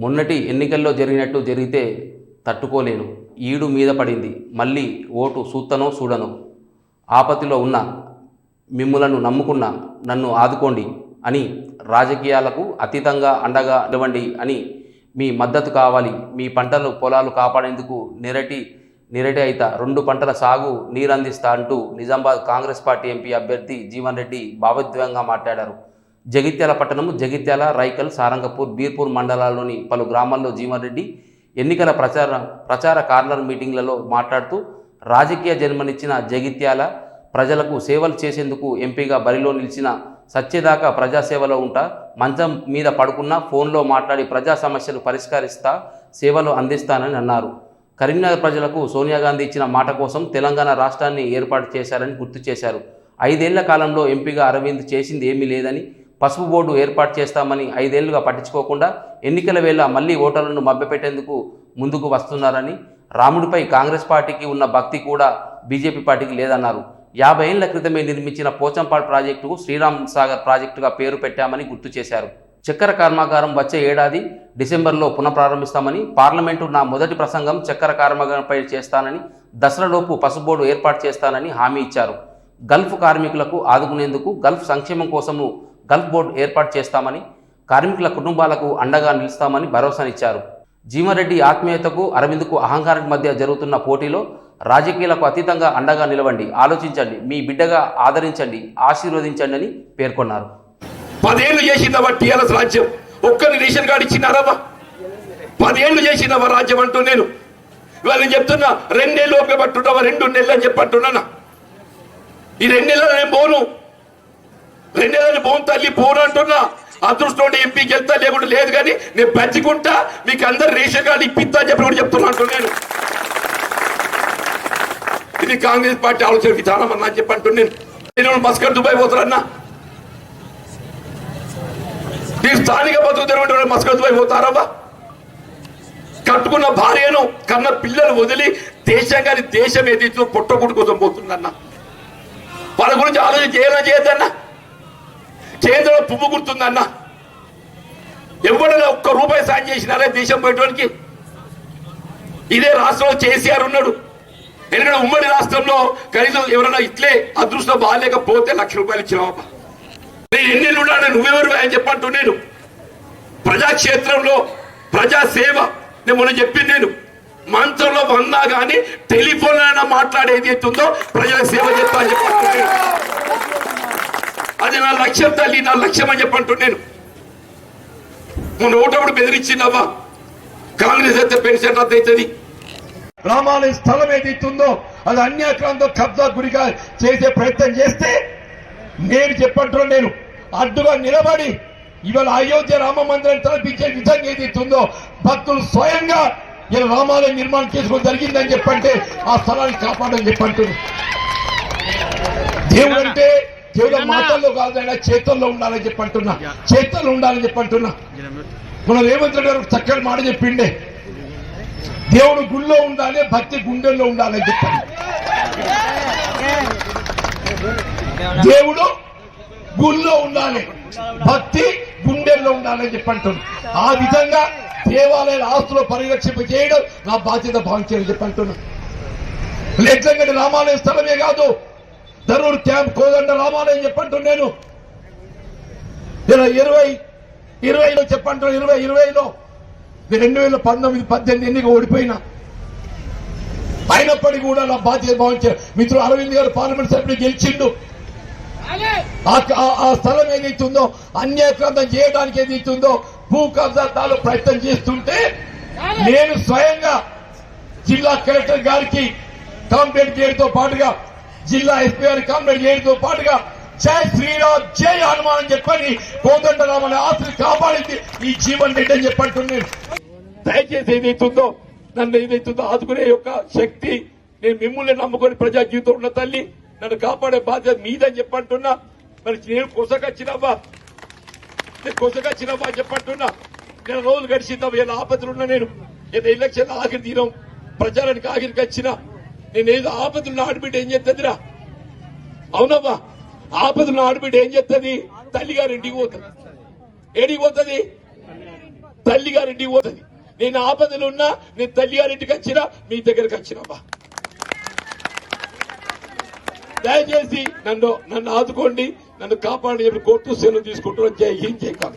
మొన్నటి ఎన్నికల్లో జరిగినట్టు జరిగితే తట్టుకోలేను. ఈడు మీద పడింది, మళ్ళీ ఓటు సూత్తనో చూడను. ఆపత్తిలో ఉన్న మిమ్ములను నమ్ముకున్న నన్ను ఆదుకోండి అని, రాజకీయాలకు అతీతంగా అండగా నిలవండి అని, మీ మద్దతు కావాలి. మీ పంటలు పొలాలు కాపాడేందుకు నిరటి అయిత 2 పంటల సాగు నీరందిస్తా అంటూ నిజామాబాద్ కాంగ్రెస్ పార్టీ ఎంపీ అభ్యర్థి జీవన్ రెడ్డి భావోద్వేగంగా మాట్లాడారు. జగిత్యాల పట్టణం, జగిత్యాల, రైకల్, సారంగపూర్, బీర్పూర్ మండలాల్లోని పలు గ్రామాల్లో జీవన్ రెడ్డి ఎన్నికల ప్రచార కార్నర్ మీటింగ్లలో మాట్లాడుతూ, రాజకీయ జన్మనిచ్చిన జగిత్యాల ప్రజలకు సేవలు చేసేందుకు ఎంపీగా బరిలో నిలిచిన సచ్చేదాకా ప్రజాసేవలో ఉంటా, మంచం మీద పడుకున్నా ఫోన్లో మాట్లాడి ప్రజా సమస్యలు పరిష్కరిస్తా, సేవలు అందిస్తానని అన్నారు. కరీంనగర్ ప్రజలకు సోనియా గాంధీ ఇచ్చిన మాట కోసం తెలంగాణ రాష్ట్రాన్ని ఏర్పాటు చేశారని గుర్తు చేశారు. 5 ఏళ్ల కాలంలో ఎంపీగా అరవింద్ చేసింది ఏమీ లేదని, పసుపు బోర్డు ఏర్పాటు చేస్తామని 5 ఏళ్లుగా పట్టించుకోకుండా ఎన్నికల వేళ మళ్లీ ఓటర్లను మభ్యపెట్టేందుకు ముందుకు వస్తున్నారని, రాముడిపై కాంగ్రెస్ పార్టీకి ఉన్న భక్తి కూడా బీజేపీ పార్టీకి లేదన్నారు. 50 ఏళ్ల క్రితమే నిర్మించిన పోచంపాడు ప్రాజెక్టుకు శ్రీరామ్ సాగర్ ప్రాజెక్టుగా పేరు పెట్టామని గుర్తు చేశారు. చక్కెర కర్మాగారం వచ్చే ఏడాది డిసెంబర్లో పునఃప్రారంభిస్తామని, పార్లమెంటు నా మొదటి ప్రసంగం చక్కెర కర్మాగారంపై చేస్తానని, దసరాలోపు పసుపు బోర్డు ఏర్పాటు చేస్తానని హామీ ఇచ్చారు. గల్ఫ్ కార్మికులకు ఆదుకునేందుకు గల్ఫ్ సంక్షేమం కోసము గల్ఫ్ బోర్డు ఏర్పాటు చేస్తామని, కార్మికుల కుటుంబాలకు అండగా నిలుస్తామని భరోసానిచ్చారు. జీవన్ రెడ్డి ఆత్మీయతకు అరవింద్కు అహంకారానికి మధ్య జరుగుతున్న పోటీలో రాజకీయాలకు అతీతంగా అండగా నిలవండి, ఆలోచించండి, మీ బిడ్డగా ఆదరించండి, ఆశీర్వదించండి అని పేర్కొన్నారు. 10 ఏళ్ళు చేసిందవా టీఆర్ఎస్ రాజ్యం? ఒక్కరి రేషన్ కార్డు ఇచ్చినారవా? 10 ఏళ్ళు చేసిందవా రాజ్యం అంటూ నేను ఇవాళ నేను చెప్తున్నా. 2 ఏళ్ళు ఓపిక పట్టుంటావా? 2 నెలలు అని చెప్పంటున్నా. ఈ 2 నెలలు నేను పోను, 2 నెలలు పోను తల్లి, పోను అంటున్నా. అదృష్టం ఎంపీకి వెళ్తా, లేకుండా లేదు. కానీ నేను బతికుంటా, మీకు అందరు రేషన్ కార్డు ఇప్పిస్తా అని చెప్పి కూడా చెప్తున్నా అంటూ నేను. ఇది కాంగ్రెస్ పార్టీ ఆలోచన విధానం అన్నా అని చెప్పి అంటున్నాను. నేను మస్కర్ దుబాయ్ పోతారన్నా, మీరు స్థానిక బతుకుతారు, మస్కర్ దుబాయ్ పోతారవ్వా? కట్టుకున్న భార్యను, కన్న పిల్లలు వదిలి దేశం కానీ దేశం ఏదైతే పొట్టగుడి కోసం పోతుందన్న, వాళ్ళ గురించి ఆలోచన చేయాలని చేయొద్దన్నా. చేతిలో పువ్వు గుర్తుందన్న. ఎవరైనా 1 రూపాయి సాయం చేసినారే దేశం పోయేటానికి? ఇదే రాష్ట్రంలో కేసీఆర్ ఉన్నాడు. ఎందుకంటే ఉమ్మడి రాష్ట్రంలో కనీసం ఎవరైనా ఇట్లే అదృష్టం బాగాలేకపోతే 1,00,000 రూపాయలు ఇచ్చినావా? నేను ఎన్ని ఉన్నాను, నువ్వెవరు అని చెప్పంటూ నేను ప్రజాక్షేత్రంలో ప్రజాసేవ నేను మొన్న చెప్పింది. నేను మంచంలో ఉన్నా కానీ టెలిఫోన్ అయినా మాట్లాడేది అవుతుందో ప్రజలకు సేవ చేస్తా అని చెప్పంటూ నేను. అది నా లక్ష్యం తల్లి, నా లక్ష్యం అని చెప్పంటూ నేను. మొన్న ఓటప్పుడు బెదిరించిందవ్వా, కాంగ్రెస్ అయితే పెన్షన్ రద్దు అవుతుంది, రామాలయ స్థలం ఏదైతుందో అది అన్యాక్రాంతో కబ్జా గురిగా చేసే ప్రయత్నం చేస్తే నేను చెప్పంటున్నాను. నేను అడ్డుగా నిలబడి ఇవాళ అయోధ్య రామ మందిరం తలపించే విధంగా ఏదైతుందో భక్తులు స్వయంగా ఇలా రామాలయ నిర్మాణం చేసుకోవడం జరిగిందని చెప్పంటే ఆ స్థలాన్ని కాపాడని చెప్పంటున్నాను. దేవుడు అంటే కేవలం మాటల్లో కాదైనా చేతుల్లో ఉండాలని చెప్పంటున్నా, చేతుల్లో ఉండాలని చెప్పంటున్నా. మన రేవంత్ రెడ్డి గారు చక్కటి మాట చెప్పిండే, దేవుడు గుళ్ళో ఉండాలి, భక్తి గుండెల్లో ఉండాలని చెప్పండి. దేవుడు గుళ్ళో ఉండాలి, భక్తి గుండెల్లో ఉండాలని చెప్పంటున్నాను. ఆ విధంగా దేవాలయాల ఆస్తులు పరిరక్షింప చేయడం నా బాధ్యత భావించాలని చెప్పంటున్నాను. లెక్కగండి రామాలయ స్థలమే కాదు, ధరూర్ క్యాంప్ కోదండ రామాలయం చెప్పంటున్నాను. 2020లో చెప్పంటున్నా, 2020లో 2019-18 ఎన్నిక ఓడిపోయినా అయినప్పటికీ కూడా నా బాధ్యత భావించారు. మిత్రుడు అరవింద్ గారు పార్లమెంట్ సభ్యుడు గెలిచిండు. ఆ స్థలం ఏదైతుందో అన్యాక్రాంతం చేయడానికి ఏదైతుందో భూ కబ్జాలు ప్రయత్నం చేస్తుంటే నేను స్వయంగా జిల్లా కలెక్టర్ గారికి కంప్లైంట్ చేయడంతో పాటుగా, జిల్లా ఎస్పీ గారికి కంప్లైంట్ చేయడంతో పాటుగా జై శ్రీరామ్ జై హనుమాన్ అని చెప్పని కోదండరామని ఆస్తిని కాపాడింది ఈ జీవన్ రెడ్డి అని చెప్పంటున్నాను. దయచేసి ఏదైతుందో నన్ను ఏదైతుందో ఆదుకునే యొక్క శక్తి నేను మిమ్మల్ని నమ్ముకొని ప్రజా జీవితం ఉన్న తల్లి, నన్ను కాపాడే బాధ్యత మీదని చెప్పంటున్నా. మరి నేను కొసకొచ్చినవ్వా అని చెప్పంటున్నా. నేను రోజులు గడిచిందవ్వ, ఏదో ఆపదలు ఉన్నా. నేను ఏదో ఎలక్షన్ ఆఖరి తీరం ప్రచారానికి ఆఖరికి వచ్చినా నేను ఏదో ఆపదలు ఆడబిడ్డ ఏం చేస్తుందిరా? అవునవ్వా, ఆపదలు ఆడబిడ్డ ఏం చేస్తుంది? తల్లిగారు ఇంటికి పోతుంది. ఏడికి పోతుంది? తల్లి గారింటికి పోతుంది. నేను ఆపదలు ఉన్నా నేను తల్లి గారింటికి వచ్చినా మీ దగ్గరకు వచ్చినమ్మా. దయచేసి నన్ను ఆదుకోండి, నన్ను కాపాడి కోర్టు సెలవు తీసుకుంటున్నాను. జై హింద్, జై కాంగ్రెస్.